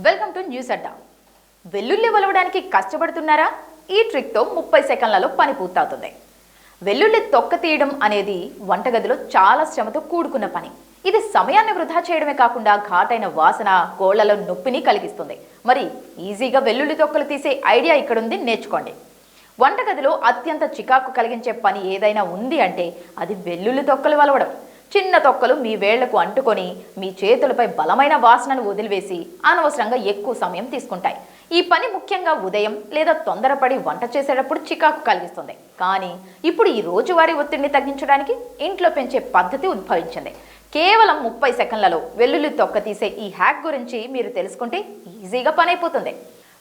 Welcome to news అడ్డా. వెల్లుల్లి ఒలవడానికి కష్టపడుతున్నారా? ఈ ట్రిక్తో 30 సెకండ్లలో పని పూర్తవుతుంది. వెల్లుల్లి తొక్క తీయడం అనేది వంటగదిలో చాలా శ్రమతో కూడుకున్న పని. ఇది సమయాన్ని వృధా చేయడమే కాకుండా ఘాటైన వాసన, గోళ్లలో నొప్పిని కలిగిస్తుంది. మరి ఈజీగా వెల్లుల్లి తొక్కలు తీసే ఐడియా ఇక్కడుంది, నేర్చుకోండి. వంటగదిలో అత్యంత చికాకు కలిగించే పని ఏదైనా ఉంది అంటే అది వెల్లుల్లి తొక్కలు వలవడం. చిన్న తొక్కలు మీ వేళ్లకు అంటుకొని మీ చేతులపై బలమైన వాసనను వదిలివేసి అనవసరంగా ఎక్కువ సమయం తీసుకుంటాయి. ఈ పని ముఖ్యంగా ఉదయం లేదా తొందరపడి వంట చేసేటప్పుడు చికాకు కలిగిస్తుంది. కానీ ఇప్పుడు ఈ రోజువారీ ఒత్తిడిని తగ్గించడానికి ఇంట్లో పెంచే పద్ధతి ఉద్భవించింది. కేవలం 30 సెకండ్లలో వెల్లుల్లి తొక్క తీసే ఈ హ్యాక్ గురించి మీరు తెలుసుకుంటే ఈజీగా పని అయిపోతుంది.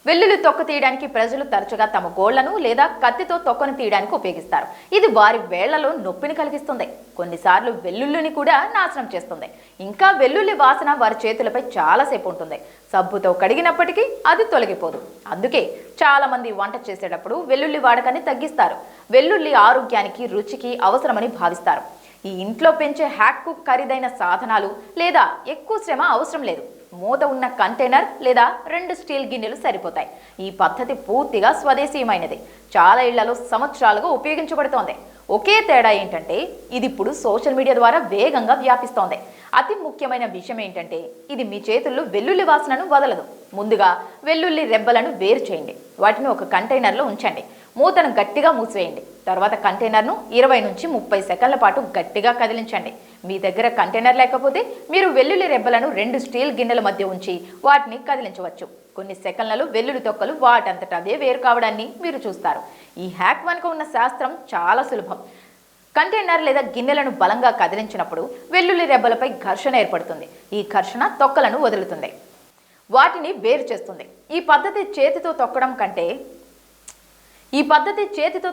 వెల్లుల్లి తొక్క తీయడానికి ప్రజలు తరచుగా తమ గోళ్లను లేదా కత్తితో తొక్కను తీయడానికి ఉపయోగిస్తారు. ఇది వారి వేళ్లలో నొప్పిని కలిగిస్తుంది. కొన్నిసార్లు వెల్లుల్లిని కూడా నాశనం చేస్తుంది. ఇంకా వెల్లుల్లి వాసన వారి చేతులపై చాలాసేపు ఉంటుంది. సబ్బుతో కడిగినప్పటికీ అది తొలగిపోదు. అందుకే చాలా మంది వంట చేసేటప్పుడు వెల్లుల్లి వాడకాన్ని తగ్గిస్తారు. వెల్లుల్లి ఆరోగ్యానికి, రుచికి అవసరమని భావిస్తారు. ఈ ఇంట్లో పెంచే హ్యాక్కు ఖరీదైన సాధనాలు లేదా ఎక్కువ శ్రమ అవసరం లేదు. మూత ఉన్న కంటైనర్ లేదా 2 స్టీల్ గిన్నెలు సరిపోతాయి. ఈ పద్ధతి పూర్తిగా స్వదేశీయమైనది. చాలా ఇళ్లలో సంవత్సరాలుగా ఉపయోగించబడుతోంది. ఒకే తేడా ఏంటంటే ఇది ఇప్పుడు సోషల్ మీడియా ద్వారా వేగంగా వ్యాపిస్తోంది. అతి ముఖ్యమైన విషయం ఏంటంటే ఇది మీ చేతుల్లో వెల్లుల్లి వాసనను వదలదు. ముందుగా వెల్లుల్లి రెబ్బలను వేరు చేయండి. వాటిని ఒక కంటైనర్లో ఉంచండి. మూతను గట్టిగా మూసివేయండి. తర్వాత కంటైనర్ను 20 నుంచి 30 సెకండ్ల పాటు గట్టిగా కదిలించండి. మీ దగ్గర కంటైనర్ లేకపోతే మీరు వెల్లుల్లి రెబ్బలను 2 స్టీల్ గిన్నెల మధ్య ఉంచి వాటిని కదిలించవచ్చు. కొన్ని సెకండ్లలో వెల్లుల్లి తొక్కలు వాటంతట అవే వేరు కావడాన్ని మీరు చూస్తారు. ఈ హ్యాక్ వెనుక ఉన్న శాస్త్రం చాలా సులభం. కంటైనర్ లేదా గిన్నెలను బలంగా కదిలించినప్పుడు వెల్లుల్లి రెబ్బలపై ఘర్షణ ఏర్పడుతుంది. ఈ ఘర్షణ తొక్కలను వదులుతుంది, వాటిని వేరు చేస్తుంది. ఈ పద్ధతి చేతితో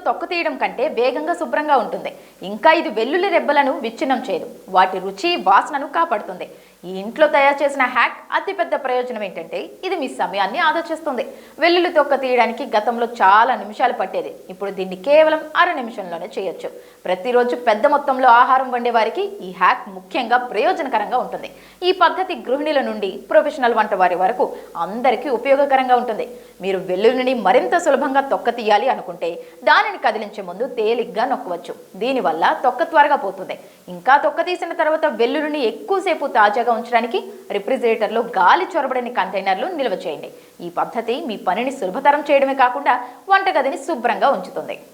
తొక్క తీయడం కంటే వేగంగా, శుభ్రంగా ఉంటుంది. ఇంకా ఇది వెల్లుల్లి రెబ్బలను విచ్ఛిన్నం చేయదు, వాటి రుచి, వాసనను కాపాడుతుంది. ఈ ఇంట్లో తయారు చేసిన హ్యాక్ అతిపెద్ద ప్రయోజనం ఏంటంటే ఇది మీ సమయాన్ని ఆదా చేస్తుంది. వెల్లుల్లి తొక్క తీయడానికి గతంలో చాలా నిమిషాలు పట్టేది. ఇప్పుడు దీన్ని కేవలం 1/2 నిమిషంలోనే చేయొచ్చు. ప్రతిరోజు పెద్ద మొత్తంలో ఆహారం వండే వారికి ఈ హ్యాక్ ముఖ్యంగా ప్రయోజనకరంగా ఉంటుంది. ఈ పద్ధతి గృహిణుల నుండి ప్రొఫెషనల్ వంట వారి వరకు అందరికీ ఉపయోగకరంగా ఉంటుంది. మీరు వెల్లుల్లిని మరింత సులభంగా తొక్క తీయాలి అనుకుంటే దానిని కదిలించే ముందు తేలిగ్గా నొక్కవచ్చు. దీనివల్ల తొక్క త్వరగా పోతుంది. ఇంకా తొక్క తీసిన తర్వాత వెల్లుల్లిని ఎక్కువసేపు తాజాగా ఉంచడానికి రిఫ్రిజిరేటర్లో గాలి చొరబడని కంటైనర్లు నిల్వ చేయండి. ఈ పద్ధతి మీ పనిని సులభతరం చేయడమే కాకుండా వంటగదిని శుభ్రంగా ఉంచుతుంది.